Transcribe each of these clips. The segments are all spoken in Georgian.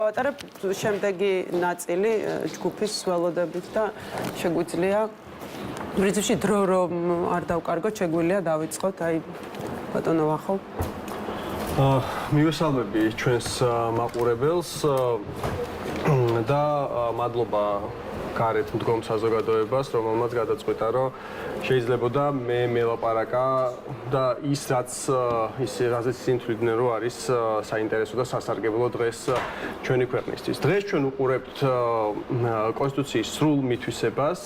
ვატარებ შემდეგი ნაწილი ჯგუფის ველოდებით და შეგვიძლია პრინციპში დრო რომ არ დავკარგოთ, შეგვიძლია დავიწყოთ, აი ბატონო ვახო. მივესალმები ჩვენს მაყურებელს და მადლობა გარეთ მდგომ საზოგადოებას, რომელმაც გადაწყვიტა, რომ შეიძლებოდა მე მელაპარაკა და ის რაზეც ისინი თვლიდნენ, რომ არის საინტერესო და სასარგებლო დღეს ჩვენი ქვეყნისთვის. დღეს ჩვენ უყურებთ კონსტიტუციის სრულ მითვისებას,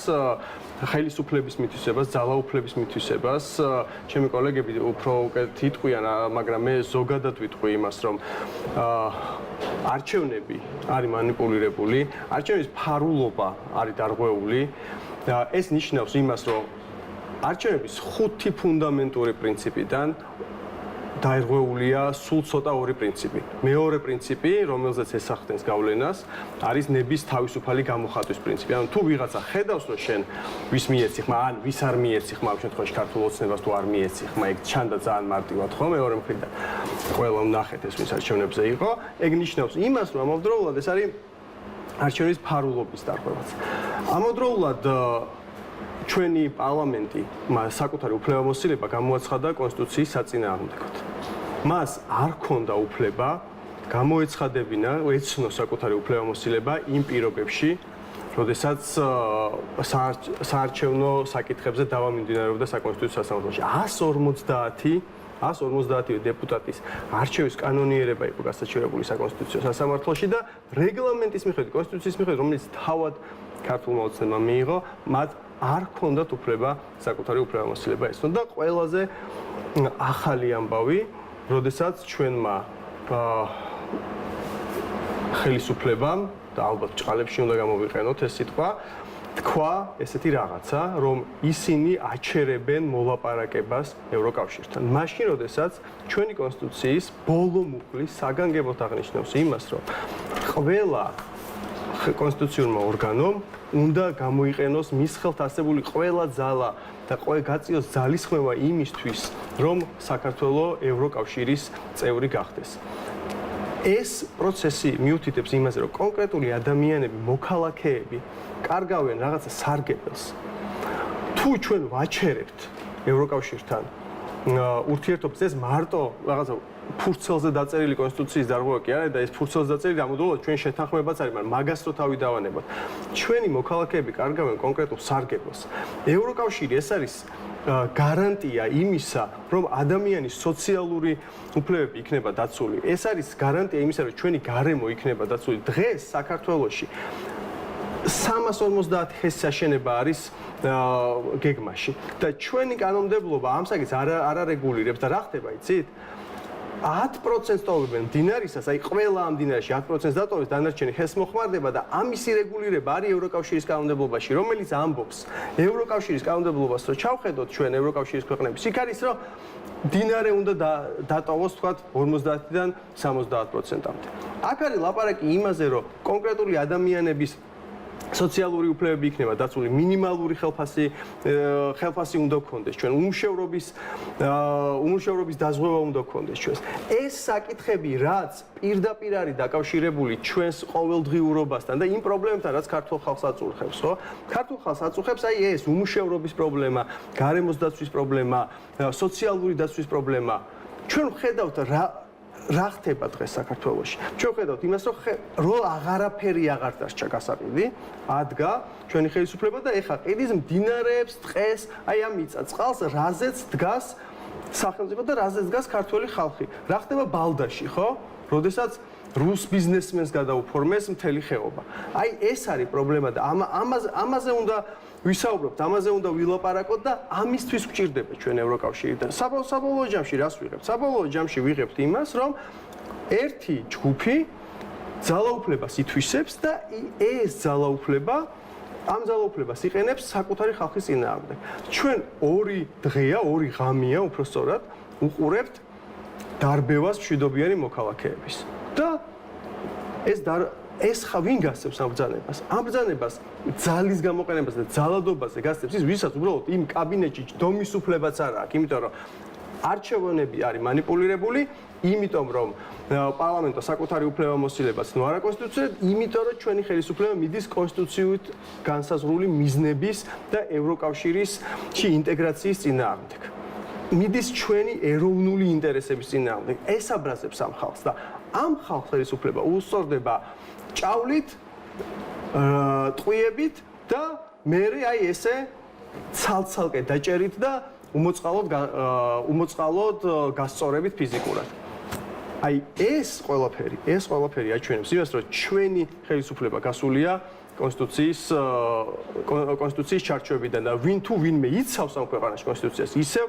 ხელისუფლების მითვისებას, ძალაუფლების მითვისებას. ჩემი კოლეგები უფრო უკეთ იტყვიან, მაგრამ მე ზოგადად ვიტყვი იმას, რომ არჩევნები არის მანიპულირებული, არჩევნების ფარულობა არის დარღვეული და ეს ნიშნავს იმას, რომ არჩევნების 5 ფუნდამენტური პრინციპიდან დაირღვეულია სულ ცოტა 2 პრინციპი. მეორე პრინციპი, რომელზეც ესახდენს გავლენას, არის ნების თავისუფალი გამოხატვის პრინციპი. ანუ თუ ვიღაცა ხედავს, რომ შენ ვის მიეცი ხმა, ან ვის არ მიეცი ხმა, ამ შემთხვევაში ქართულ ოცნებას თუ არ მიეცი ხმა, ეგ ჩანდა ძალიან მარტივად, ხო? მეორე მხრიდან ყველა ვნახეთ ეს ვის არჩევნებზე იყო, ეგ ნიშნავს იმას, რომ ამავდროულად ეს არის არჩევნების ფარულობის დარღვევაც. ამავდროულად ჩვენი პარლამენტი საკუთარი უფლებამოსილება გამოაცხადა კონსტიტუციის საწინააღმდეგოდ. მას არ ჰქონდა უფლება გამოეცხადებინა, ეცნო საკუთარი უფლებამოსილება იმ პირობებში, როდესაც საარჩევნო საკითხებზე დავა მიმდინარეობდა საკონსტიტუციო სასამართლოში. 150 დეპუტატის არჩევის კანონიერება იყო გასაჩივრებული საკონსტიტუციო სასამართლოში და რეგლამენტის მიხედვით, კონსტიტუციის მიხედვით, რომელიც თავად ქართულმა ოცნებამ მიიღო, მათ არ ჰქონდათ უფლება საკუთარი უფლებამოსილება ეცნონ და ყველაზე ახალი ამბავი, როდესაც ჩვენმა ხელისუფლებამ და ალბათ ჭყალებში უნდა გამოვიყენოთ ეს სიტყვა, თქვა ესეთი რაღაცა, რომ ისინი აჩერებენ მოლაპარაკებას ევროკავშირთან. მაშინ, როდესაც ჩვენი კონსტიტუციის ბოლო მუხლის საგანგებოდ აღნიშნავს იმას, რომ ყველა კონსტიტუციურმა ორგანომ უნდა გამოიყენოს მის ხელთ ასებული ყველა ძალა და გაწიოს ძალისხმევა იმისთვის, რომ საქართველო ევროკავშირის წევრი გახდეს. ეს პროცესი მიუთითებს იმაზე, რომ კონკრეტული ადამიანები, მოქალაქეები კარგავენ რაღაცა სარგებელს. თუ ჩვენ ვაჩერებთ ევროკავშირთან ურთიერთობას, ეს მარტო რაღაცა ფურცელზე დაწერილი კონსტიტუციის დარღვევა კი არა და ეს ფურცელზე დაწერილი ამოდროულად ჩვენ შეთანხმებაც არის, მაგრამ მაგას რო თავი დავანებოთ. ჩვენი მოქალაქეები კარგავენ კონკრეტულ სარგებელს. ევროკავშირი ეს არის გარანტია იმისა, რომ ადამიანის სოციალური უფლებები იქნება დაცული. ეს არის გარანტია იმისა, რომ ჩვენი გარემო იქნება დაცული. დღეს საქართველოში 350 ჰესის აშენება არის გეგმაში და ჩვენი კანონმდებლობა ამ საკითხს არ არეგულირებს და რა ხდება, იცით? 10% ტოვებენ მდინარისას, აი ყველა ამ მდინარეში 10% დატოვეს, დანარჩენი ჰეს მოხმარდება და ამისი რეგულირება არის ევროკავშირის კანონმდებლობაში, რომელიც ამბობს ევროკავშირის კანონმდებლობას, რომ ჩავხედოთ ჩვენ ევროკავშირის ქვეყნების, იქ არის, რომ მდინარე უნდა დატოვოს თქვათ 50-დან 70%-მდე. აქ არის ლაპარაკი იმაზე, რომ კონკრეტული ადამიანების სოციალური უფლებები იქნება დაცული, მინიმალური ხელფასი უნდა გქონდეს ჩვენ, უმუშევრობის დაზღვევა უნდა გქონდეს ჩვენს. ეს საკითხები, რაც პირდაპირ არის დაკავშირებული ჩვენს ყოველდღიურობასთან და იმ პრობლემებთან, რაც ქართულ ხალხს აწურხებს, ხო? ქართულ ხალხს აწურხებს აი ეს უმუშევრობის პრობლემა, გარემოს დაცვის პრობლემა, სოციალური დაცვის პრობლემა. ჩვენ ვხედავთ რა ხდება დღეს საქართველოში. ჩვენ ვხედავთ იმას, რომ აღარაფერი აღარ დარჩა გასაყიდი, ადგა ჩვენი ხელისუფლება და ეხლა ყიდის მდინარეებს, ტყეს, აი ამ მიწა წყალს, რაზეც დგას სახელმწიფო და რაზეც დგას ქართველი ხალხი. რა ხდება ბალდაში, ხო? როდესაც რუს ბიზნესმენს გადაუფორმეს მთელი ხეობა. აი ეს არის პრობლემა და ამაზე უნდა ვისაუბროთ, ამაზე უნდა ვილაპარაკოთ და ამისთვის გვჭირდება ჩვენ ევროკავშირიდან. საბოლოო ჯამში რას ვიღებთ? საბოლოო ჯამში ვიღებთ იმას, რომ ერთი ჯგუფი ძალაუფლებას ითვისებს და ეს ძალაუფლება ამ ძალაუფლებას იყენებს საკუთარი ხალხის წინააღმდეგ. ჩვენ 2 დღეა, 2 ღამეა უпростоრად უყურებთ დარბევას მშვიდობიანი მოქალაქეების. და ეს ვინ გასცემს ამ ბრძანებას? ამ ბრძანებას ძალის გამოყენებას და ძალადობაზე გასცემს ის, ვისაც უბრალოდ იმ კაბინეტში დომის უფლებაც არ აქვს, იმიტომ რომ არჩევნები არის манипуლირებული, იმიტომ რომ პარლამენტო საკუთარი უფლებამოსილებაც ნუ არა კონსტიტუციურად, იმიტომ რომ ჩვენი ხელისუფლება მიდის კონსტიტუციით განსაზღვრული მიზნების და ევროკავშირისში ინტეგრაციის წინააღმდეგ. მიდის ჩვენი ეროვნული ინტერესების წინააღმდეგ. ეს აბრაზებს ამ ხალხს და ამ ხალხს ხელისუფლება უსწორდება ჭავლით, ტყვიებით და მე აი ესე ცალ-ცალკე დაჭერით და უმოწყალოდ გასწორებით ფიზიკურად. აი ეს ყველაფერი აჩვენებს იმას, რომ ჩვენი ხელისუფლება გასულია კონსტიტუციის ჩარჩოებიდან და ვინ თუ ვინმე იცავს ამ ქვეყანაში კონსტიტუციას, ისევ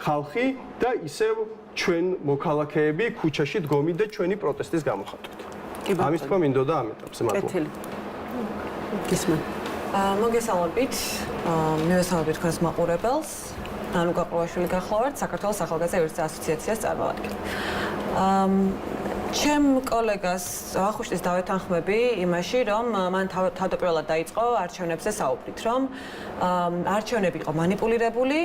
ხალხი და ისევ ჩვენ მოქალაქეები ქუჩაში დგომით და ჩვენი პროტესტის გამოხატვით. ამის თქმა მინდოდა ამ ეტაპზე მადლობა. გისმენ. მოგესალმებით. მივესალმებით თქვენს მაყურებელს. ანუ გაყრუაშვილი გახლავართ საქართველოს ახალგაზრდა იურისტთა ასოციაციას წარმოვადგენ. ჩემ კოლეგას ვახუშტის დავეთანხმები იმაში, რომ მან თავდაპირველად დაიწყო არჩევნებზე საუბრით, რომ არჩევნები იყო манипуლირებული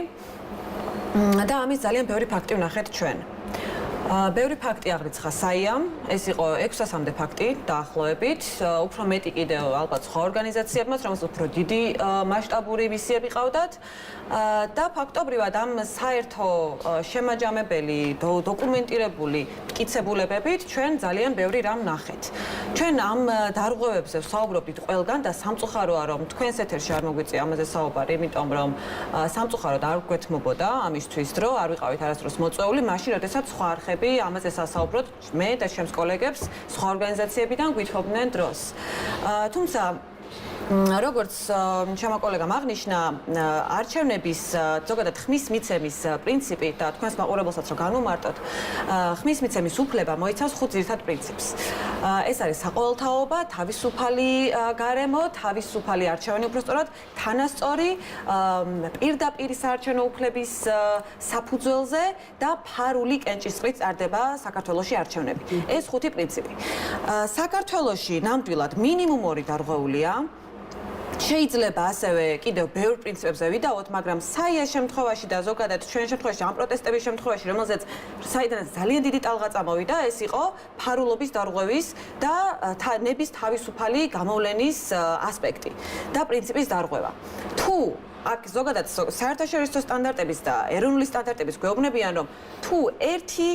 და ამის ძალიან ბევრი ფაქტი ვნახეთ ჩვენ. ბევრი ფაქტი აღრიცხა საიამ, ეს იყო 600-მდე ფაქტი დაახლოებით, უფრო მეტი კიდევ ალბათ სხვა ორგანიზაციებმაც, რომელსაც უფრო დიდი მასშტაბური მისიები ყავდათ და ფაქტობრივად ამ საერთო შემაჯამებელი, დოკუმენტირებული მტკიცებულებებით ჩვენ ძალიან ბევრი რამ ვნახეთ. ჩვენ ამ დარღვევებზე ვსაუბრობდით ყველგან და სამწუხაროა რომ თქვენს ეთერში არ მოგვიწია ამაზე საუბარი, იმიტომ რომ სამწუხაროდ არ გვეთმობოდა ამისთვის დრო, არ ვიყავით არასდროს მოწვეული, მაშინ როდესაც სხვა არხები ამაზე სასაუბროთ მე და ჩემს კოლეგებს სხვა ორგანიზაციებიდან გვითხოვდნენ დროს. თუმცა როგორც ჩემო კოლეგამ აღნიშნა, არჩევნების ზოგადად ხმის მიცემის პრინციპი და თქვენს მაყურებელსაც რომ განვმარტოთ, ხმის მიცემის უფლება მოიცავს 5 ძირითად პრინციპს. ეს არის საყოველთაობა, თავისუფალი გარემო, თავისუფალი არჩევანი უბრალოდ თანასწორი, პირდაპირ საარჩევნო უფლების საფუძველზე და ფარული კენჭისყრით წარდება საქართველოში არჩევნები. ეს 5 პრინციპი. საქართველოში ნამდვილად მინიმუმური დარღვეულია. შეიძლება ასევე კიდევ ბევრ პრინციპებზე ვიდაოთ, მაგრამ საიას შემთხვევაში და ზოგადად ჩვენ შემთხვევაში ამ პროტესტების შემთხვევაში, რომელზეც საიდანაც ძალიან დიდი ტალღა წამოვიდა, ეს იყო ფარულობის დარღვევის და ნების თავისუფალი გამოვლენის ასპექტი და პრინციპის დარღვევა. თუ აქ ზოგადად საერთაშორისო სტანდარტების და ეროვნული სტანდარტების გვეუბნებიან, რომ თუ ერთი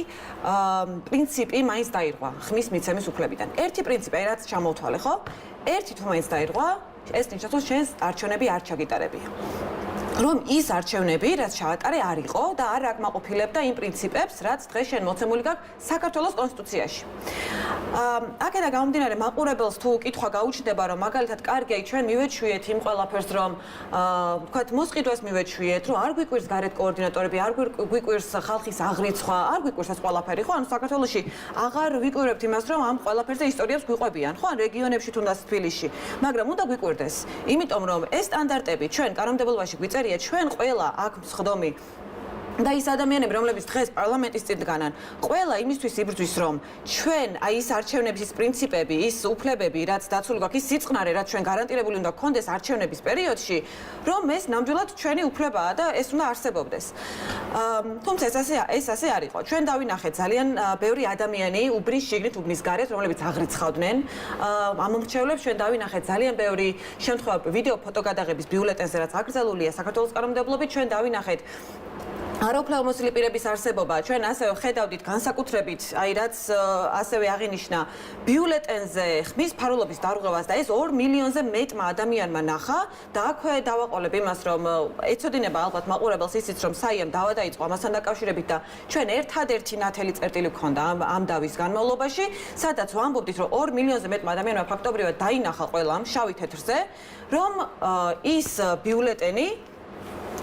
პრინციპი მაინც დაირღვა ხმის მიცემის უფლებიდან. ერთი პრინციპი, რაც ჩამოვთვალე, ხო? ერთი თუ მაინც დაირღვა, ეს ნიშნავს, რომ შენს არჩევნები არ ჩაგიტარებია. რომ ის არჩევნები, რაც ჩაატარე, არ იყო და არ აკმაყოფილებდა იმ პრინციპებს, რაც დღეს შენ მოცემული გაქვს საქართველოს კონსტიტუციაში. აქედან გამომდინარე, მაყურებელს თუ კითხვა გაუჩნდება, რომ მაგალითად კარგია, ჩვენ მივეჩვიეთ იმ ყველაფერს, რომ ვთქვათ, მოსყიდვას მივეჩვიეთ, რომ არ გვიკვირს გარეთ კოორდინატორები, არ გვიკვირს ხალხის აღრიცხვა, არ გვიკვირს ეს ყველაფერი, ხო? ანუ საქართველოში აღარ ვიკვირებთ იმას, რომ ამ ყველაფერზე ისტორიებს გვიყვებიან, ხო? ან რეგიონებში თუნდაც თბილისში, მაგრამ უნდა გვიკვირდეს, იმიტომ რომ ეს სტანდარტები ჩვენ კანონმდებლობაში გვიწერია ჩვენ ყველა აქ მსხდომი და ის ადამიანები, რომლებიც დღეს პარლამენტის წინ დგანან, ყველა იმისთვის იბრძვის, რომ ჩვენ აი ის არჩევნების ის პრინციპები, ის უფლებები, რაც დაცული გვაქვს, ის სიწყნარე, რაც ჩვენ გარანტირებული უნდა გქონდეს არჩევნების პერიოდში, რომ ეს ნამდვილად ჩვენი უფლებაა და ეს უნდა არსებობდეს. თუმცა ეს ასე არ იყო. ჩვენ დავინახეთ ძალიან ბევრი ადამიანი უბრის შიგნით, უბნის გარეთ, რომლებიც აღრიცხავდნენ ამ მომრჩევლებს. ჩვენ დავინახეთ ძალიან ბევრი შემთხვევა ვიდეო ფოტო გადაღების ბიულეტენზე, რაც აკრძალულია საქართველოს კანონმდებლობით. ჩვენ დავინახეთ არაუფლებამოსილი პირების არსებობა. ჩვენ ასევე ხედავდით განსაკუთრებით, აი რაც ასევე აღინიშნა ბიულეტენზე ხმის ფარულობის დარღვევას და ეს 2 მილიონზე მეტმა ადამიანმა ნახა და აქვე დავაყოლებ იმას, რომ ეცოდინება ალბათ მაყურებელს ისიც, რომ საიამ დავა დაიწყო ამასთან დაკავშირებით და ჩვენ ერთადერთი ნათელი წერტილი გქონდა ამ დავის განმავლობაში, სადაც ვამბობდით, რომ 2 მილიონზე მეტმა ადამიანმა ფაქტობრივად დაინახა ყველამ შავი თეთრზე, რომ ის ბიულეტენი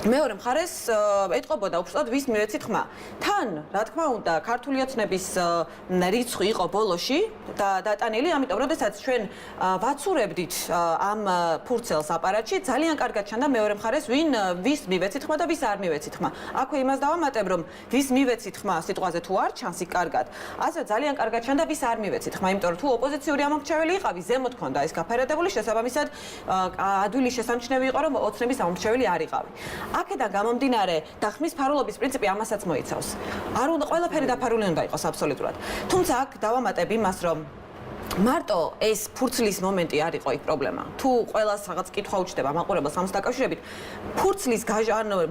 მეორე მხარეს ეტყობოდა უბრალოდ ვის მივეცით ხმა. თან, რა თქმა უნდა, ქართული ოცნების რიცხვი იყო ბოლოში და დატანილი, ამიტომ როდესაც ჩვენ ვაცურებდით ამ ფურცელს აპარატში, ძალიან კარგად ჩანდა მეორე მხარეს ვის მივეცით ხმა და ვის არ მივეცით ხმა. აქვე იმას დავამატებ, რომ ვის მივეცით ხმა სიტყვაზე თუ არ ჩანს იქ კარგად, ასე ძალიან კარგად ჩანდა ვის არ მივეცით ხმა, იმიტომ რომ თუ ოპოზიციური ამომრჩეველი იყავი, ზემოთ ქონდა ეს გაფერადებული, შესაბამისად ადვილი შესამჩნევი იყო, რომ ოცნების ამომრჩეველი არ იყავი. აქედან გამომდინარე და ხმის ფარულობის პრინციპი ამასაც მოიცავს. არ უნდა ყველაფერი დაფარული უნდა იყოს აბსოლუტურად. თუმცა აქ დავამატებ იმას, რომ მარტო ეს ფურცლის მომენტი არ იყო იქ პრობლემა. თუ ყველას რაღაც კითხვა უჩნდება მაყურებელს ამას დაკავშირებით, ფურცლის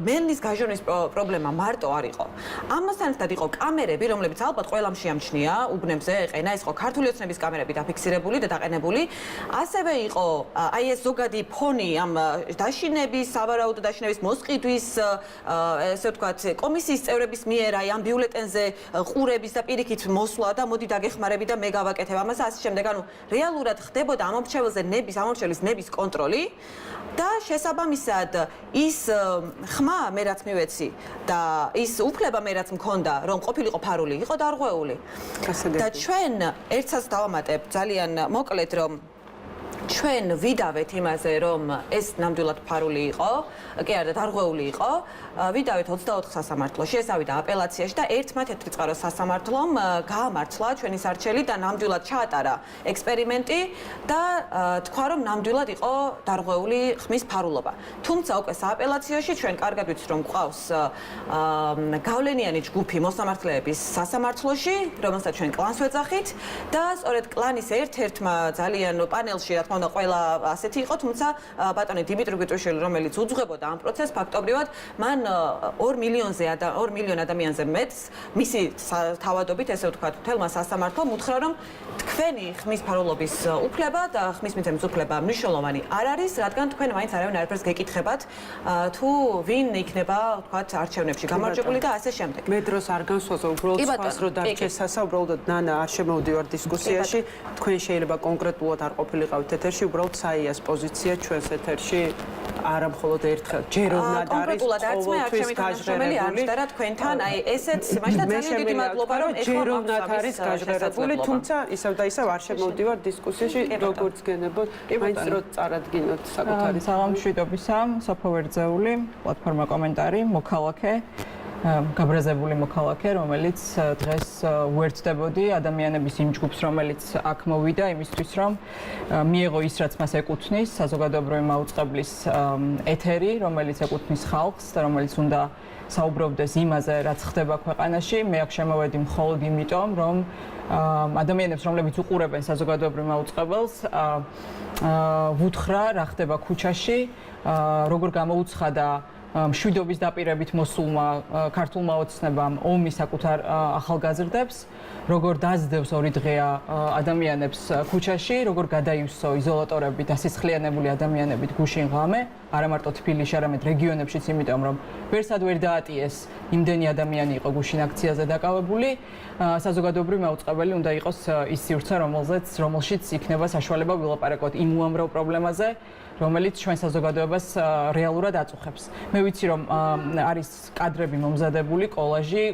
მელნის გაჟონვის პრობლემა მარტო არ იყო. ამასთან ერთად იყო კამერები, რომლებიც ალბათ ყველამ შეამჩნია უბნებზე, ეყენა, ეს იყო ქართული ოცნების კამერები დაფიქსირებული და დაყენებული. ასევე იყო აი ეს ზოგადი ფონი ამ დაშინების, სავარაუდო დაშინების მოსყიდვის, ესე ვთქვათ, კომისიის წევრების მიერ აი ამ ბიულეტენზე ყურების და პირიქით მოსვლა და მოდი დაგეხმარები და მე გავაკეთებ ამას ასე შემდეგ, ანუ რეალურად ხდებოდა ამორჩევის ნების კონტროლი და შესაბამისად ის ხმა მე რაც მივეცი და ის უფლება მე რაც მქონდა რომ ყოფილიყო ფარული იყო დარღვეული. და ჩვენ ერთსაც დავამატებ ძალიან მოკლედ რომ ჩვენ ვიდავეთ იმაზე რომ ეს ნამდვილად ფარული იყო, კი არა, დარღვეული იყო. ვიდავეთ 24 სასამართლოში, ეს ავიდა აპელაციაში და ერთმა-თეთრი წყარო სასამართლომ გაამართლა ჩვენი სარჩელი და ნამდვილად ჩაატარა ექსპერიმენტი და თქვა რომ ნამდვილად იყო დარღვეული ხმის ფარულობა. თუმცა უკვე სააპელაციაში ჩვენ კარგად ვიცით რომ გვყავს გავლენიანი ჯგუფი მოსამართლეების სასამართლოში, რომელსაც ჩვენ კლანს ვეძახით და სწორედ კლანის ერთ-ერთმა ძალიან პანელში რა თქმა უნდა ყველა ასეთი იყო, თუმცა ბატონი დიმიტრი გვიტრიშვილი, რომელიც უძღვებოდა ამ პროცესს, ფაქტობრივად მან 2 მილიონ ადამიანზე მეტს მისი თავადობით, ესე ვთქვათ, თელმა სასამართლომ უთხრა, რომ თქვენი ხმის ფარულობის უფლება და ხმის მიცემის უფლება მნიშვნელოვანი არ არის, რადგან თქვენ მაინც არავინ არაფერს გეკითხებათ, თუ ვინ იქნება, ვთქვათ, არჩევნებში გამარჯვებული და ასე შემდეგ. მე დროს არ განსხვავდა, უბრალოდ სხვას რო დარჩესასა, უბრალოდ ნანა არ შემოვდივარ დისკუსიაში, თქვენ შეიძლება კონკრეტულად არ ყოფილიყავით ეთერში, უბრალოდ საიას პოზიცია ჩვენს ეთერში არა მხოლოდ ერთხელ, ჯეროვნად არის ყოველთვის გაჟღერებული და თქვენთან, აი ესეც მაშინ ძალიან დიდი მადლობა რომ ჯეროვნად არის გაჟღერებული, თუმცა ისევ და ისევ არ შემოვდივარ დისკუსიაში, როგორც გენებოდ, მაინც რო წარადგინოთ საკუთარი საღამოშვიდობისა, სოფო ვერძეული, პლატფორმა კომენტარი, მოქალაქე გაბრაზებული მოქალაქე, რომელიც დღეს უერთდებოდი ადამიანების იმ ჯგუფს, რომელიც აქ მოვიდა იმისთვის, რომ მიეღო ის, რაც მას ეკუთვნის, საზოგადოებრივი მაუწყებლის ეთერი, რომელიც ეკუთვნის ხალხს და რომელიც უნდა საუბრობდეს იმაზე, რაც ხდება ქვეყანაში. მე აქ შემოვედი მხოლოდ იმიტომ, რომ ადამიანებს, რომლებიც უყურებენ საზოგადოებრივ მაუწყებელს, ვუთხრა, რა ხდება ქუჩაში, როგორ გამოუცხადა მშვიდობის დაპირებით მოსულმა ქართულმა ოცნებამ ომი საკუთარ ახალგაზრდებს, როგორ დაძდევს 2 დღეა ადამიანებს ქუჩაში, როგორ გადაივსო იზოლატორები დასისხლიანებული ადამიანებით გუშინ ღამე, არა მარტო თბილისში, არამედ რეგიონებშიც, იმიტომ რომ ვერსად ვერ დაატიეს იმდენი ადამიანი იყო გუშინ აქციაზე დაკავებული. საზოგადოებრივი მაუწყებელი უნდა იყოს ის სივრცე, რომელშიც იქნება საშუალება ვილაპარაკოთ იმ უამრავ პრობლემაზე, რომელიც ჩვენ საზოგადოებას რეალურად აწუხებს. მე ვიცი რომ არის კადრები მომზადებული, კოლაჟი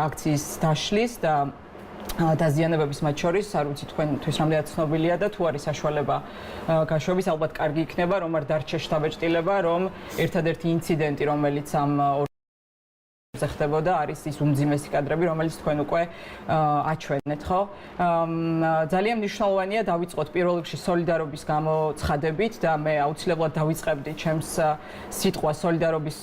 აქციის დაშლის და დაზიანებების მათ შორის, არ ვიცი თქვენთვის რამდენად ცნობილია და თუ არის საშუალება გაშვების, ალბათ კარგი იქნება, რომ არ დარჩეს შთაბეჭდილება, რომ ერთადერთი ინციდენტი, რომელიც ამ ხდებოდა, არის ის უმძიმესი კადრები, რომელიც თქვენ უკვე აჩვენეთ, ხო? ძალიან მნიშვნელოვანია დავიწყოთ პირველ რიგში სოლიდარობის გამოცხადებით და მე აუცილებლად დავიწყებდი ჩემს სიტყვას სოლიდარობის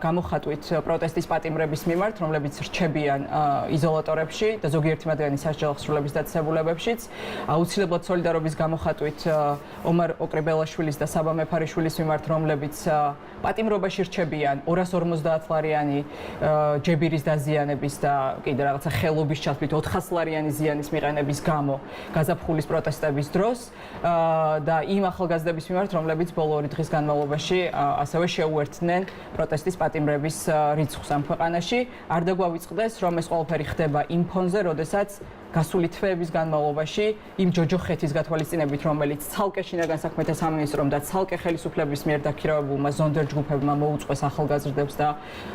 გამოხატვით პროტესტის პატიმრების მიმართ, რომლებიც რჩებიან იზოლატორებში და ზოგიერთი მათგანი სასჯელ აღსრულების დაწესებულებებშიც. აუცილებლად სოლიდარობის გამოხატვით ომარ ოკრიბელაშვილის და საბა მეფარიშვილის მიმართ, რომლებიც პატიმრობაში რჩებიან 250 ლარიანი ჯებირის დაზიანების და კიდე რაღაცა ხელობის ჩათვლით 400 ლარიანი ზიანის მიყენების გამო გაზაფხულის პროტესტების დროს და იმ ახალგაზრდების მიმართ, რომლებიც ბოლო 2 დღის განმავლობაში ასევე შეუერთდნენ პროტესტის პატიმრების რიცხვს ამ ქვეყანაში. არ დაგვავიწყდეს, რომ ეს ყველაფერი ხდება იმ ფონზე, როდესაც გასული თვეების განმავლობაში იმ ჯოჯოხეთის გათვალისწინებით, რომელიც ცალკე შინაგან საქმეთა სამინისტრომ და ცალკე ხელისუფლების მიერ დაქირავებულმა ზონდერ ჯგუფებმა მოუწყვეს ახალგაზრდებს და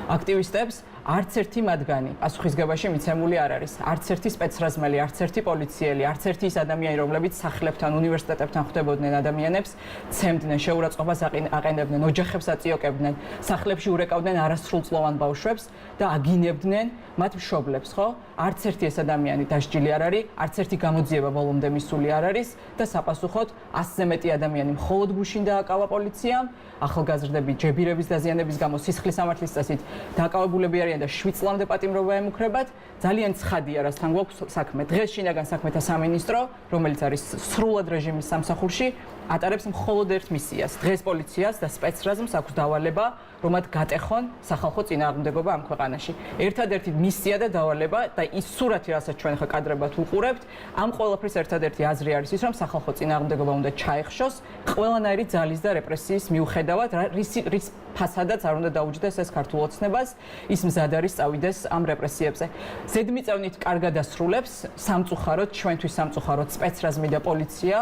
აქტივისტებს, არც ერთი მათგანი პასუხისგებაში მიცემული არ არის. არც ერთი სპეცრაზმელი, არც ერთი პოლიციელი, არც ერთი ის ადამიანი, რომლებიც სახლებთან, უნივერსიტეტებთან ხვდებოდნენ ადამიანებს, ცემდნენ შეურაცხყოფას აყენებდნენ, ოჯახებს აწიოკებდნენ, სახლებში ურეკავდნენ არასრულწლოვან ბავშვებს და აგინებდნენ მათ მშობლებს, ხო? არც ერთი ეს ადამიანი დასჯილი არ არის, არც ერთი გამოძიება ბოლომდე მისული არ არის და საპასუხოდ 100-ზე მეტი ადამიანი მხოლოდ გუშინ დააკავა პოლიციამ, ახალგაზრდები ჯებირების დაზიანების გამო სისხლის სამართლის წესით დაკავებულები არიან და 7 წლამდე პატიმრობა ემუქრებათ. ძალიან ცხადია, რასთან გვაქვს საქმე. დღეს შინაგან საქმეთა სამინისტრო, რომელიც არის სრულად რეჟიმის სამსახურში, ატარებს მხოლოდ ერთ მისიას. დღეს პოლიციას და სპეცრაზმს აქვს დავალება, რომ მათ გატეხონ სახალხო წინააღმდეგობა ამ ქვეყანაში. ერთადერთი მისია და დავალება და ის სურათი, რასაც ჩვენ ხა კადრებად უყურებთ, ამ ყველაფრის ერთადერთი აზრი არის ის, რომ სახალხო წინააღმდეგობა უნდა ჩაეხშოს ყველანაირი ძალის და რეპრესიის მიუხედავად, რის ფასადაც არ უნდა დაუჯდეს ეს ქართულ ოცნებას, ის მზად არის წავიდეს ამ რეპრესიებზე. ზედმიწევნით კარგად ასრულებს სამწუხაროდ, ჩვენთვის სამწუხაროდ სპეცრაზმი და პოლიცია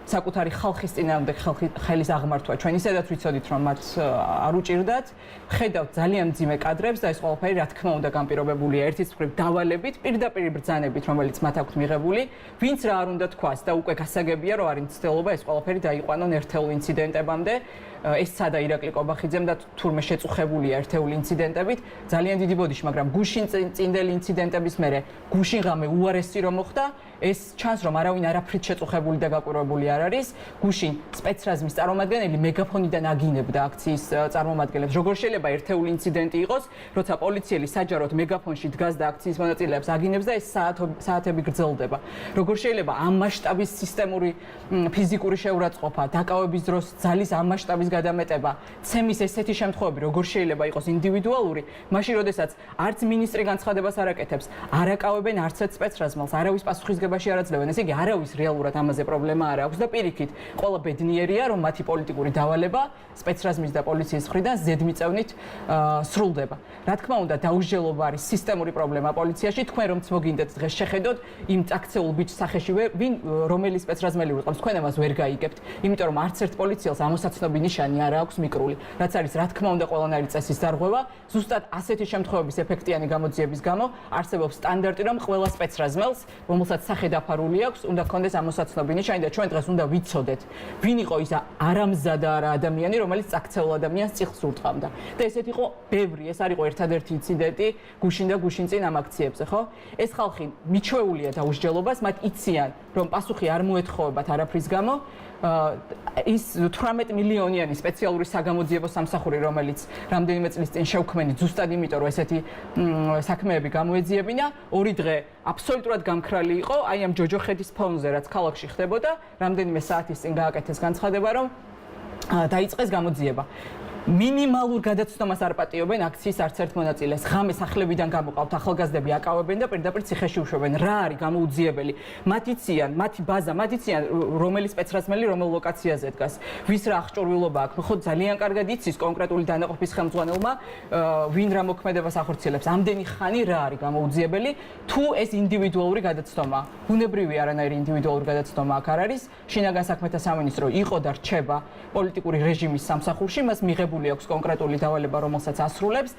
საკუთარი ხალხის წინააღმდეგ ხელის აღმართვა. ჩვენ ისედაც ვიცოდით, რომ მათ არ უჭირდათ. ხედავთ ძალიან მძიმე კადრებს და ეს ყველაფერი რა თქმა უნდა განპირობებულია ერთის მხრივ დავალებით, პირდაპირ ბრძანებით, რომელიც მათ აქვთ მიღებული, ვინც რა არ უნდა თქვას და უკვე გასაგებია, რომ არის მცდელობა ეს ყველაფერი დაიყვანონ ერთეულ ინციდენტებამდე. ეს სადა ირაკლი კობახიძემ და თურმე შეწუხებულია ერთეული ინციდენტებით. ძალიან დიდი ბოდიში, მაგრამ გუშინ წინდელი ინციდენტების მერე გუშინ ღამე უარესი რომ მოხდა, ეს ჩანს რომ არავინ არაფრით შეწუხებული და გაკვირვებული არ არის. გუშინ სპეცრაზმის წარმომადგენელი მეგაფონიდან აგინებდა აქციის წარმომადგენლებს. როგორ შეიძლება ერთეული ინციდენტი იყოს, როცა პოლიციელი საჯაროდ მეგაფონში დგას და აქციის მონაწილეებს აგინებს და ეს საათები გრძელდება. როგორ შეიძლება ამ მასშტაბის სისტემური ფიზიკური შეურაცხყოფა, დაკავების დროს ძალის ამ მასშტაბის გადამეტება, ცემის ესეთი შემთხვევები, როგორ შეიძლება იყოს ინდივიდუალური, მაშინ როდესაც არც მინისტრი განცხადებას არ აკეთებს, არ აკავებენ არცერთ სპეცრაზმელს, არავის პასუხისგებაში არ აძლევენ. ესე იგი, არავის რეალურად ამაზე პრობლემა არ აქვს და პირიქით, ყველა ბედნიერია, რომ მათი პოლიტიკური დავალება სპეცრაზმის და პოლიციის მხრიდან ზედმიწევნით სრულდება. რა თქმა უნდა, დაუსჯელობა არის სისტემური პრობლემა პოლიციაში. თქვენ რომც მოგინდათ დღეს შეხედოთ იმ წაქცეულ ბიჭს სახეშივე, რომელი სპეცრაზმელი უყავს, თქვენ ამას ვერ გაიგებთ, იმიტომ რომ არც ერთ პოლიციელს ამოსაცნობი ნიშანი არ აქვს მიკრული, რაც არის რა თქმა უნდა ყველანაირი წესის დარღვევა. ზუსტად ასეთი შემთხვევების ეფექტიანი გამოძიების გამო არსებობს სტანდარტი, რომ ყველა სპეცრაზმელს, რომელსაც სახე დაფარული აქვს, უნდა ჰქონდეს ამოსაცნობი ნიშანი და ჩვენ დღეს უნდა ვიცოდეთ, ვინ იყო ის არამზადა არა ადამიანი, რომელიც წაქცეულ ადამიანს წიხლს ურტყამდა. და ესეთ იყო ბევრი, ეს არ იყო ერთადერთი ინციდენტი გუშინ და გუშინ წინ ამ აქციებზე, ხო? ეს ხალხი მიჩვეულია დაუსჯელობას, მათ იციან, რომ პასუხი არ მოეთხოვებათ არაფრის გამო. ის 18 მილიონიანი სპეციალური საგამოძიებო სამსახური, რომელიც რამდენიმე წლის წინ შევქმნით ზუსტად იმიტომ, რომ ესეთი საქმეები გამოეძიებინა, 2 დღე აბსოლუტურად გამქრალი იყო, აი ამ ჯოჯოხეთის ფონზე, რაც ქალაქში ხდებოდა, რამდენიმე საათის წინ გააკეთეს განცხადება, რომ დაიწყეს გამოძიება. მინიმალურ გადაცნობას არ პატიობენ აქციის არც ერთ მონაწილეს. ღამე სახლებიდან გამოყავთ ახალგაზრდები აკავებენ და პირდაპირ ციხეში უშვებენ. რა არის გამოუძიებელი? მათ იციან, მათი ბაზა, მათ იციან რომელი სპეცრაზმელი რომელ ლოკაციაზე დგას. ვის რა აღჭურვილობა აქვს? ხო ძალიან კარგად იცის კონკრეტული დანაყოფის ხელმძღვანელმა, ვინ რა მოქმედებას ახორციელებს. ამდენი ხანი რა არის გამოუძიებელი? თუ ეს ინდივიდუალური გადაცნომა, ბუნებრივი არანაირი ინდივიდუალური გადაცნომა აქ არ არის. შინაგან საქმეთა სამინისტრო იყო და რჩება პოლიტიკური რეჟიმის სამსახურში, მას მიღებული აქვს კონკრეტული დავალება, რომელსაც ასრულებს.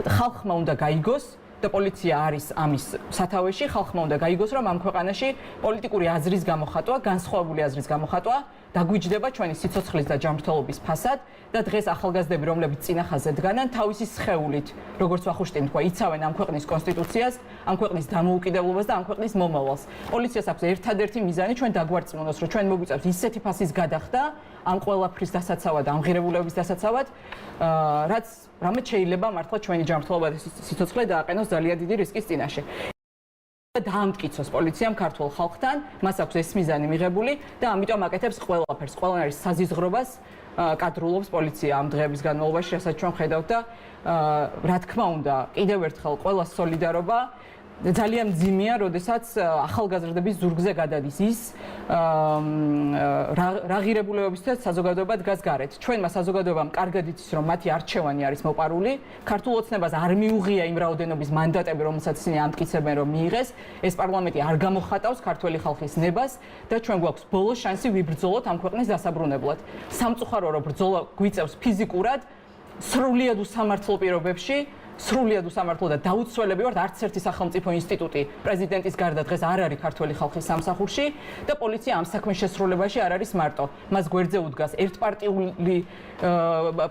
ხალხმა უნდა გაიგოს და პოლიცია არის ამის სათავეში, ხალხმა უნდა გაიგოს, რომ ამ ქვეყანაში პოლიტიკური აზრის გამოხატვა, განსხვავებული აზრის გამოხატვა დაგვიჯდება ჩვენი სიცოცხლის და ჯანმრთელობის ფასად და დღეს ახალგაზრდები, რომლებიც წინახაზე დგანან, თავისი სხეულით, როგორც ვახუშტი თქვა, იცავენ ამ ქვეყნის კონსტიტუციას, ამ ქვეყნის დამოუკიდებლობას და ამ ქვეყნის მომავალს. პოლიციას აქვს ერთადერთი მიზანი ჩვენ დაგვარწმუნოს, რომ ჩვენ მოგვიწევს ისეთი ფასის გადახდა ამ ყველაფრის დასაცავად, ამ ღირებულებების დასაცავად, რაც რამაც შეიძლება მართლა ჩვენი ჯანმრთელობა და სიცოცხლე დააყენოს ძალიან დიდი რისკის წინაშე. დაამტკიცოს პოლიციამ ქართულ ხალხთან, მას აქვს ეს მიზანი მიღებული და ამიტომ აკეთებს ყველაფერს, ყველანაირ საზიზღრობას კადრულობს პოლიცია ამ დღეების განმავლობაში, რასაც ჩვენ ხედავთ და რა თქმა უნდა, კიდევ ერთხელ ყველა სოლიდარობა ძალიან მძიმეა, როდესაც ახალგაზრდების ზურგზე გადადის ის რა ღირებულებებისთვის საზოგადოება დგას გარეთ. ჩვენმა საზოგადოებამ კარგად იცის, რომ მათი არჩევანი არის მოპარული. ქართულ ოცნებას არ მიუღია იმ რაოდენობის მანდატები, რომელსაც ისინი ამტკიცებენ, რომ მიიღეს. ეს პარლამენტი არ გამოხატავს ქართველი ხალხის ნებას და ჩვენ გვაქვს ბოლო შანსი ვიბრძოლოთ ამ ქვეყნის დასაბრუნებლად. სამწუხარო, რომ ბრძოლა გვიწევს ფიზიკურად, სრულიად უსამართლო პირობებში, სრულიად უსამართლო და დაუცველები ვართ, არც ერთი სახელმწიფო ინსტიტუტი პრეზიდენტის გარდა დღეს არ არის ქართველი ხალხის სამსახურში და პოლიცია ამ საქმის შესრულებაში არ არის მარტო. მას გვერდზე უდგას ერთპარტიული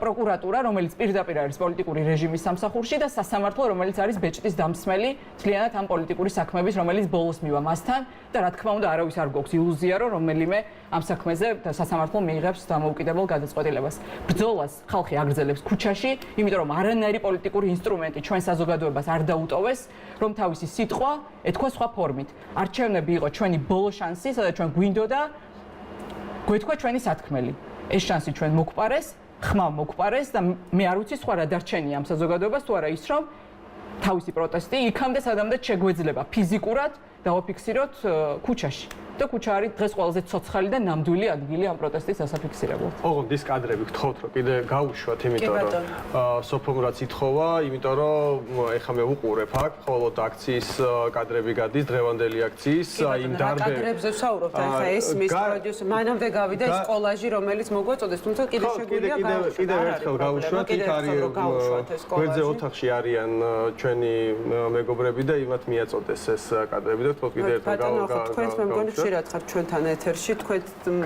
პროკურატურა, რომელიც პირდაპირ არის პოლიტიკური რეჟიმის სამსახურში და სასამართლო, რომელიც არის ბეჭდის დამსმელი მთლიანად ამ პოლიტიკური საქმების, რომელიც ბოლოს მივა მასთან და რა თქმა უნდა არავის არ გვაქვს ილუზია, რომ რომელიმე ამ საქმეზე სასამართლო მიიღებს დამოუკიდებელ გადაწყვეტილებას. ბრძოლას ხალხი აგრძელებს ქუჩაში, იმიტომ რომ არანაირი პოლიტიკური ინსტრუმენტი ჩვენ საზოგადოებას არ დაუტოვეს, რომ თავისი სიტყვა ეთქვა სხვა ფორმით. არჩევნები იყო ჩვენი ბოლო შანსი, სადაც ჩვენ გვინდოდა გვეთქვა ჩვენი სათქმელი. ეს შანსი ჩვენ მოგყარეს, ხმა მოგყარეს და მე არ ვიცი სხვა რა დარჩენია ამ საზოგადოებას თუ არა ის რომ თავისი პროტესტი იქამდე სადამდე შეგვეძლება ფიზიკურად დავაფიქსიროთ ქუჩაში. და ქუჩა არის დღეს ყველაზე ცოცხალი და ნამდვილი ადგილი ამ პროტესტის დასაფიქსირებლად. ოღონდ ის კადრები გთხოვთ რომ კიდე გავუშვათ, იმიტომ რომ სოფომ რაც ითხოვა, იმიტომ რომ ეხლა მე უყურებ აქ, მხოლოდ აქციის კადრები გადის, დღევანდელი აქციის, იმ დარბე. კადრებზე ვსაუბრობთ, ახლა ეს მის პროდიუსერ, მანამდე გავიდა ეს კოლაჟი, რომელიც მოგვაწოდეს, თუმცა კიდე შეგვიძლია გავუშვათ. კიდევ ერთხელ გავუშვათ, იქ არის გვერდზე ოთახში არიან ჩვენი მეგობრები და იმათ მიაწოდეს ეს კადრები და თქო კიდე ერთხელ გავუშვათ. ხშირად ხართ ჩვენთან ეთერში, თქვენ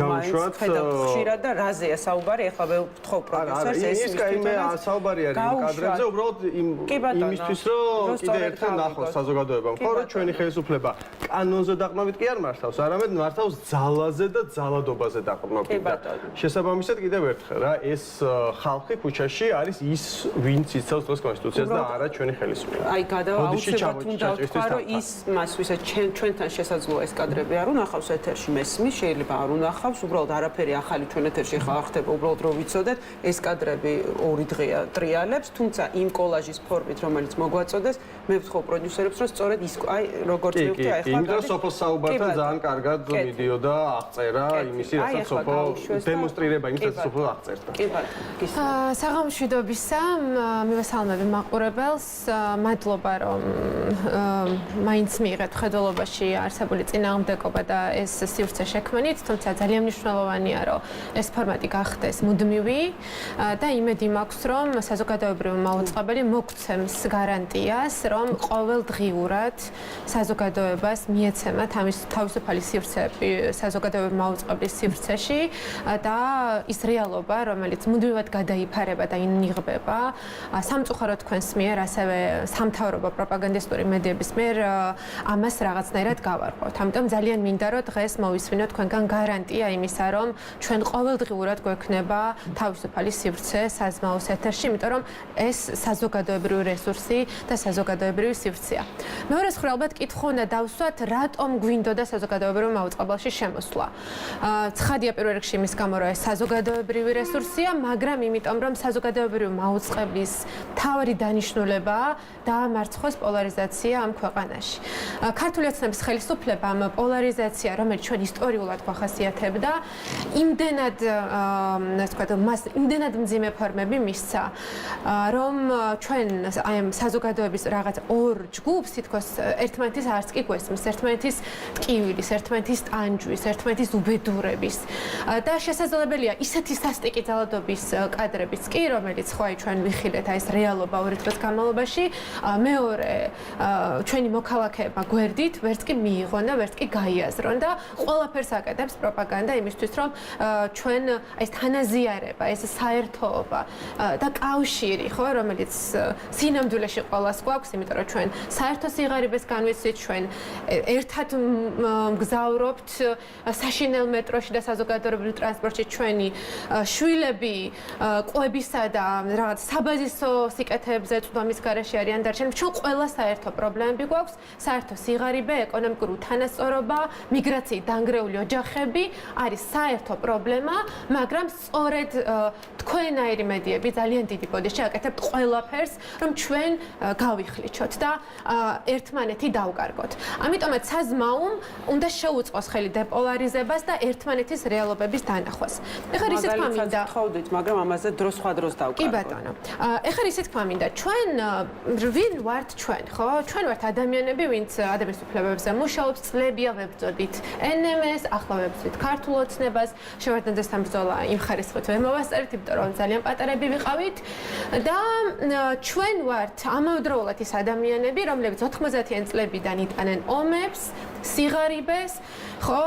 მაინც ხედავთ ხშირად და რაზეა საუბარი, ახლა მე ვთხოვ პროდიუსერს ეს ის კაიმე საუბარი არის იმ კადრებზე, უბრალოდ იმისთვის რომ კიდე ერთხელ ნახოს საზოგადოებამ, ხო რომ ჩვენი ხელისუფლება კანონზე დაყრდნობით კი არ მართავს, არამედ მართავს ძალაზე და ძალადობაზე დაყრდნობით. შესაბამისად კიდევ ერთხელ რა, ეს ხალხი ქუჩაში არის ის, ვინც იცავს დღეს კონსტიტუციას და არა ჩვენი ხელისუფლება. აი აუცილებლად უნდა ვთქვა, რომ ის მას ვისაც ჩვენთან შესაძლოა ეს კადრები არ უნახავს ეთერში მესმის, შეიძლება არ უნახავს, უბრალოდ არაფერი ახალი ჩვენ ეთერში ხარ ხდება, უბრალოდ რომ ვიცოდეთ, ეს კადრები 2 დღეა ტრიალებს, თუმცა იმ კოლაჟის ფორმით, რომელიც მოგვაწოდეს, მე ვთხოვ პროდიუსერებს, რომ სწორედ ის აი როგორც მივხვდი, აი ახლა იმიტომ სოფოს საუბართან ძალიან კარგად მიდიოდა აღწერა იმისი, რასაც სოფო დემონსტრირება იმის, რასაც სოფო აღწერდა. კი ბატონო. საღამოშვიდობისა, მივესალმები მაყურებელს, მადლობა რომ მაინც მიიღეთ ხედველობაში არსებული წინააღმდეგობა და ეს სივრცე შექმნით, თუმცა ძალიან მნიშვნელოვანია, რომ ეს ფორმატი გახდეს მუდმივი და იმედი მაქვს, რომ საზოგადოებრივი მაუწყებელი მოგცემს გარანტიას, რომ ყოველდღიურად საზოგადოებას მიეცემა თავისუფალი სივრცეები საზოგადოებრივი მაუწყებლის სივრცეში და ის რეალობა, რომელიც მუდმივად გადაიფარება და ინიღბება სამწუხაროდ თქვენს მიერ, ასევე სამთავრობო პროპაგანდისტური მედიების მიერ ამას რაღაცნაირად გავარკვევთ. ამიტომ ძალიან მინდა რომ დღეს მოვისმინოთ თქვენგან გარანტია იმისა, რომ ჩვენ ყოველდღიურად გვექნება თავისუფალი სივრცე საზმაოს ეთერში, იმიტომ რომ ეს საზოგადოებრივი რესურსი და საზოგადოებრივი სივრცეა. მეორე მხრივ ალბათ კითხვა უნდა დავსვათ, რატომ გვინდოდა საზოგადოებრივ მაუწყებელში შემოსვლა. ცხადია პირველ რიგში იმის გამო, რომ ეს საზოგადოებრივი რესურსია, მაგრამ იმიტომ რომ საზოგადოებრივი მაუწყებლის მთავარი დანიშნულებაა დაამარცხოს პოლარიზაცია ამ ქვეყანაში. ქართული ოცნების ხელისუფლებამ პოლარიზაცია, რომელიც ჩვენ ისტორიულად გვახასიათებდა, იმდენად მას იმდენად მძიმე ფორმები მისცა, რომ ჩვენ აი ამ საზოგადოების რაღაც ორ ჯგუფს თითქოს ერთმანეთის არც კი გვესმის, ერთმანეთის ტკივილის, ერთმანეთის ტანჯვის, ერთმანეთის უბედურების და შესაძლებელია ისეთი სასტიკი ძალადობის კადრებიც კი, რომელიც ხო აი ჩვენ ვიხილეთ აი ეს რეალობა 2 დღის განმავლობაში, მეორე ჩვენი მოქალაქეებმა გვერდით ვერც კი მიიღონ და ვერც კი გაიაზრონ და ყველაფერს აკეთებს პროპაგანდა იმისთვის, რომ ჩვენ ეს თანაზიარება, ეს საერთოობა და კავშირი, ხო, რომელიც სინამდვილეში ყველას გვაქვს, იმიტომ რომ ჩვენ საერთო სიღარიბეს განვიცდით, ჩვენ ერთად მგზავრობთ საშინელ მეტროში და საზოგადოებრივ ტრანსპორტში, ჩვენი შვილები ყვებისა და რაღაც საბაზისო სიკეთეებზე წვდომის გარეშე არიან დარჩენილი. ჩვენ ყველა საერთო პრობლემები გვაქვს, საერთო სიღარიბე, ეკონომიკური უთანასწორობა, მიგრაციით დანგრეული ოჯახები არის საერთო პრობლემა, მაგრამ სწორედ თქვენაირი მედიები ძალიან დიდი ბოდიში აკეთებთ ყველაფერს, რომ ჩვენ გავიხლით. მოვირჩიოთ და ერთმანეთი დავკარგოთ. ამიტომაც საზმაუმ უნდა შეუწყოს ხელი დეპოლარიზებას და ერთმანეთის რეალობების დანახვას. ეხლა ისე თქვა მინდა გთხოვდით, მაგრამ ამაზე დრო სხვა დროს დავკარგოთ. კი ბატონო. ეხლა ისე თქვა მინდა, ჩვენ ვინ ვართ ჩვენ, ხო? ჩვენ ვართ ადამიანები, ვინც ადამიანის უფლებებზე მუშაობს, წლებია ვებრძოდით NMS, ახლა ვებრძოდით ქართულ ოცნებას, შევარდნაძესთან ბრძოლა იმ ხარისხით ვერ მოვასწრეთ, იმიტომ რომ ძალიან პატარები ვიყავით და ჩვენ ვართ ამავდროულად ის ადამიანები, რომლებიც 90-იან წლებიდან იტანენ ომებს, სიღარიბეს, ხო,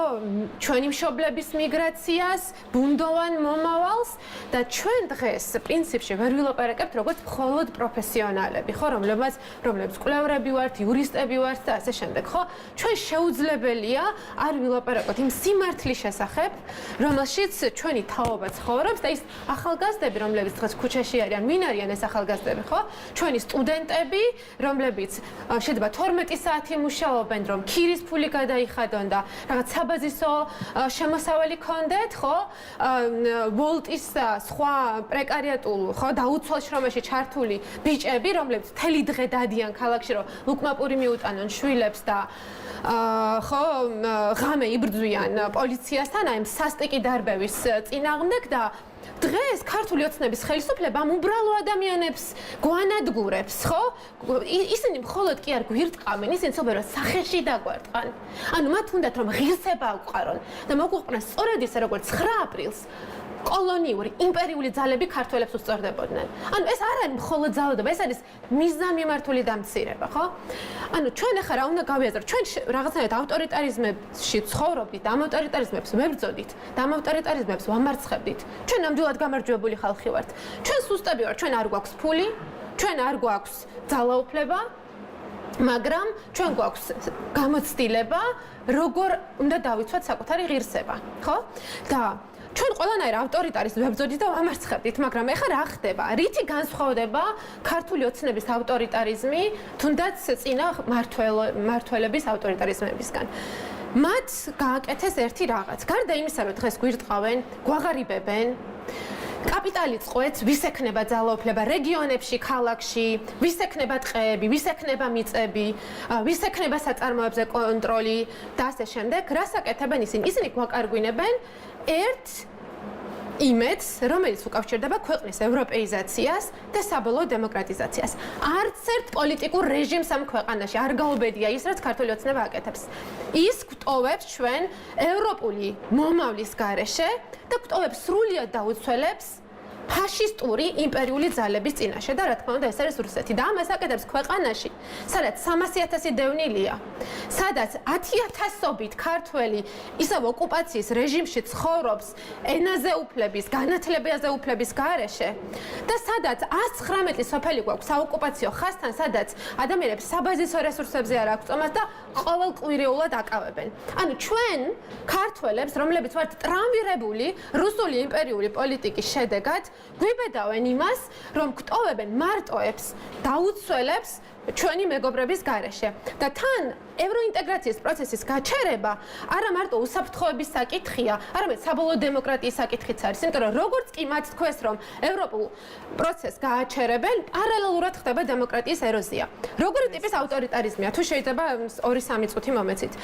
ჩვენი მშობლების მიგრაციას, ბუნდოვან მომავალს და ჩვენ დღეს პრინციპში ვერ ვილაპარაკებთ როგორც მხოლოდ პროფესიონალები, ხო, რომლებიც კვლევრები ვართ, იურისტები ვართ და ასე შემდეგ, ხო? ჩვენ შეუძლებელია არ ვილაპარაკოთ იმ სიმართლის შესახებ, რომელშიც ჩვენი თაობა ცხოვრობს და ის ახალგაზრდები, რომლებიც დღეს ქუჩაში არიან, ვინ არიან ეს ახალგაზრდები, ხო? ჩვენი სტუდენტები, რომლებიც შეიძლება 12 საათი მუშაობენ, რომ ქირის ფული გადაიხადონ და რაღაც საბაზისო შემოსავალი ქონდეთ, ხო? ვოლტის და სხვა პრეკარიატულ, ხო, დაუცველ შრომაში ჩართული ბიჭები, რომლებიც მთელი დღე დადიან ქალაქში, რომ უკმაპური მიუტანონ შვილებს და ხო, ღამე იბრძვიან პოლიციასთან, აი სასტიკი დარბევის წინააღმდეგ და დღეს ქართული ოცნების ხელისუფლება ამ უბრალო ადამიანებს გვანადგურებს, ხო? ისინი მხოლოდ კი არ გვირტყამენ, ისინი ცდილობენ სახეში დაგვარტყან. ანუ მათ უნდათ რომ ღირსება აგვყარონ და მოგვიყვნენ სწორედ ისე როგორც 9 აპრილს კოლონიური იმპერიული ძალები ქართველებს უსწორდებოდნენ. ანუ ეს არ არის მხოლოდ ძალადობა, ეს არის მიზანმიმართული დამცირება, ხო? ანუ ჩვენ ახლა რა უნდა გავიაზროთ? ჩვენ რაღაცნაირად ავტორიტარიზმებში ცხოვრობდით, ამ ავტორიტარიზმებს ვებრძოდით, და ამ ავტორიტარიზმებს ვამარცხებდით. ჩვენ ნამდვილად გამარჯვებული ხალხი ვართ. ჩვენ სუსტები ვართ, ჩვენ არ გვაქვს ფული, ჩვენ არ გვაქვს ძალაუფლება, მაგრამ ჩვენ გვაქვს გამოცდილება, როგორ უნდა დავიცვათ საკუთარი ღირსება, ხო? და ჩვენ ყველანაირ ავტორიტარიზმს ვებრძოდით და ვამარცხებდით, მაგრამ ეხლა რა ხდება? რითი განსხვავდება ქართული ოცნების ავტორიტარიზმი თუნდაც წინა მმართველების ავტორიტარიზმებისგან? მათ გააკეთეს ერთი რაღაც. გარდა იმისა, რომ დღეს გვირტყავენ, გვაღარიბებენ, კაპიტალი წყვეტს, ვის ექნება ძალაუფლება რეგიონებში, ქალაქში, ვის ექნება ტყეები, ვის ექნება მიწები, ვის ექნება საწარმოებზე კონტროლი და ასე შემდეგ. რას აკეთებენ ისინი? ისინი გვაკარგვინებენ ერთ იმედს, რომელიც უკავშირდება ქვეყნის ევროპეიზაციას და საბოლოო დემოკრატიზაციას. არც ერთ პოლიტიკურ რეჟიმს ამ ქვეყანაში არ გაუბედია ის, რაც ქართული ოცნება აკეთებს. ის გვტოვებს ჩვენ ევროპული მომავლის გარეშე და გვტოვებს სრულიად დაუცველებს ფაშისტური იმპერიული ძალების წინაშე და რა თქმა უნდა ეს არის რუსეთი და ამას აკეთებს ქვეყანაში, სადაც 300,000 დევნილია, სადაც 10,000-ობით ქართველი ისევ ოკუპაციის რეჟიმში ცხოვრობს ენაზე უფლების, განათლებაზე უფლების გარეშე და სადაც 119 სოფელი გვაქვს საოკუპაციო ხაზთან, სადაც ადამიანებს საბაზისო რესურსებზე არ აქვს წომას და ყოველკვირეულად აკავებენ. ანუ ჩვენ ქართველებს, რომლებიც ვართ ტრამვირებული რუსული იმპერიული პოლიტიკის შედეგად გვიბედავენ იმას, რომ გვტოვებენ მარტოებს, დაუცველებს ჩვენი მეგობრების გარეშე. და თან ევროინტეგრაციის პროცესის გაჩერება არა მარტო უსაფრთხოების საკითხია, არამედ საბოლოო დემოკრატიის საკითხიც არის. იმიტომ რომ როგორც კი მათ თქვეს, რომ ევროპულ პროცესს გააჩერებენ, პარალელურად ხდება დემოკრატიის ეროზია. როგორი ტიპის ავტორიტარიზმია? თუ შეიძლება 2-3 წუთი მომეცით.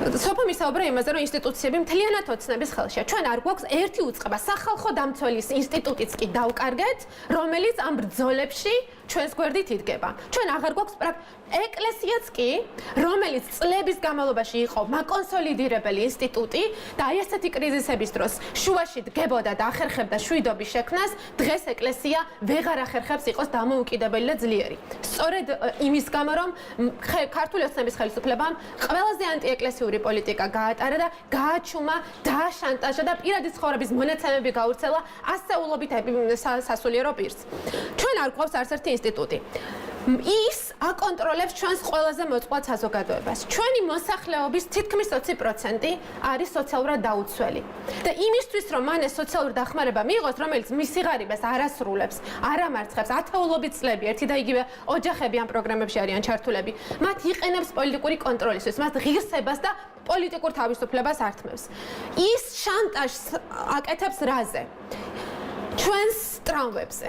სოფო მისაუბრა იმაზე, რომ ინსტიტუციები მთლიანად ოცნების ხელშია. ჩვენ არ გვაქვს ერთი უწყება, სახალხო დამცველის ინსტიტუტიც კი დავკარგეთ, რომელიც ამ ბრძოლებში ჩვენს გვერდით იდგება. ჩვენ აღარ გვაქვს ეკლესიაც კი, რომელიც წლების განმავლობაში იყო მაკონსოლიდირებელი ინსტიტუტი და აი ესეთი კრიზისების დროს შუაში დგებოდა და ახერხებდა შვიდობის შექმნას, დღეს ეკლესია ვეღარ ახერხებს იყოს დამოუკიდებელი და ძლიერი. სწორედ იმის გამო, რომ ქართული ოცნების ხელისუფლებამ ყველაზე ანტიეკლესიური პოლიტიკა გაატარა და გააჩუმა, დააშანტაჟა და პირადი ცხოვრების მონაცემები გავრცელა ასეულობით სასულიერო პირს. ჩვენ არ გვყავს არც ერთი ინსტიტუტი. ის აკონტროლებს ჩვენს ყველაზე მოწყვლად საზოგადოებას. ჩვენი მოსახლეობის თითქმის 20% არის სოციალურად დაუცველი. და იმისთვის, რომ მან ეს სოციალური დახმარება მიიღოს, რომელიც მის სიღარიბეს არ ასრულებს, არ ამარცხებს, ათეულობით წლები ერთი და იგივე ოჯახები ამ პროგრამებში არიან ჩართულები, მათ იყენებს პოლიტიკური კონტროლისთვის, მათ ღირსებას და პოლიტიკურ თავისუფლებას ართმევს. ის შანტაჟს აკეთებს რაზე? ჩვენს ტრამვებზე.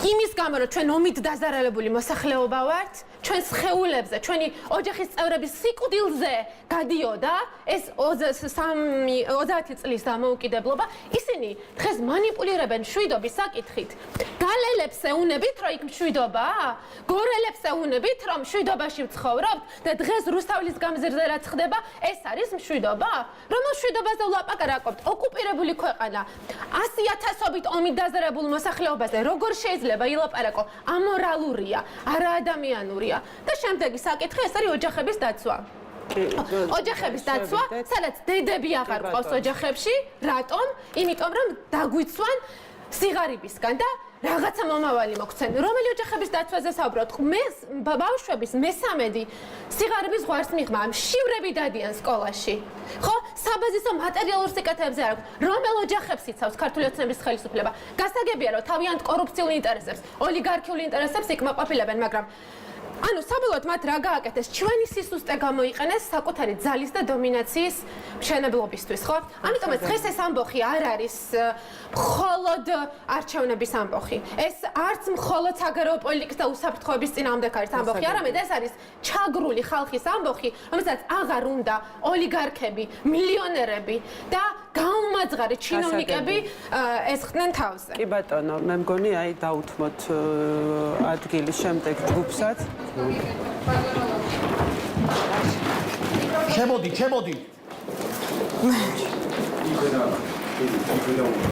იმის გამო რომ ჩვენ ომით დაზარალებული მოსახლეობა ვართ, ჩვენ სხეულებზე, ჩვენი ოჯახის წევრების სიკვდილზე გადიოდა ეს 30 წლის დამოუკიდებლობა, ისინი დღეს манипуლირებენ მშვიდობის საკითხით. გალელებს ეუნებით, რომ იქ მშვიდობაა? გორელებს ეუნებით, რომ მშვიდობაში ვცხოვრობთ და დღეს რუსთავის გამზირზე რაც ხდება, ეს არის მშვიდობა? რომელ მშვიდობაზე ვლაპარაკობთ? ოკუპირებული ქვეყანა 100,000-ობით ომით დაზარალებული მოსახლეობაზე როგორ შეიძლება ილაპარაკო? ამორალურია, არაადამიანურია. და შემდეგი საკითხი ეს არის ოჯახების დაცვა. ოჯახების დაცვა, სადაც დედები აღარ ყავს ოჯახებში, რატომ? იმიტომ რომ დაგვიცვან სიღარიბისგან და რაღაცა მომავალი მოგცენ. რომელი ოჯახების დაცვაზე საუბრობთ? ბავშვების მესამედი სიღარიბის ზღვარს მიღმა, მშივრები დადიან სკოლაში. ხო? საბაზისო მატერიალურ სიკეთეებზე არ აქვს. რომელ ოჯახებს იცავს ქართული ოცნების ხელისუფლება? გასაგებია რომ თავიანთ კორუფციულ ინტერესებს, ოლიგარქიულ ინტერესებს იკმაყოფილებენ, მაგრამ ანუ საბოლოოდ მათ რა გააკეთეს? ჩვენი სისუსტე გამოიყენეს საკუთარი ძალის და დომინაციის მშენებლობისთვის, ხო? ამიტომაც დღეს ეს ამბოხი არ არის მხოლოდ არჩევნების ამბოხი. ეს არც მხოლოდ საგარეო პოლიტიკის და უსაფრთხოების წინააღმდეგ არის ამბოხი, არამედ ეს არის ჩაგრული ხალხის ამბოხი, რომელსაც აღარ უნდა ოლიგარქები, მილიონერები და გაუმაძღარი ჩინოვნიკები ესხდნენ თავზე. კი ბატონო, მე მგონი აი დაუთმოთ ადგილის შემდეგ ჯგუფსაც. ჩემოდი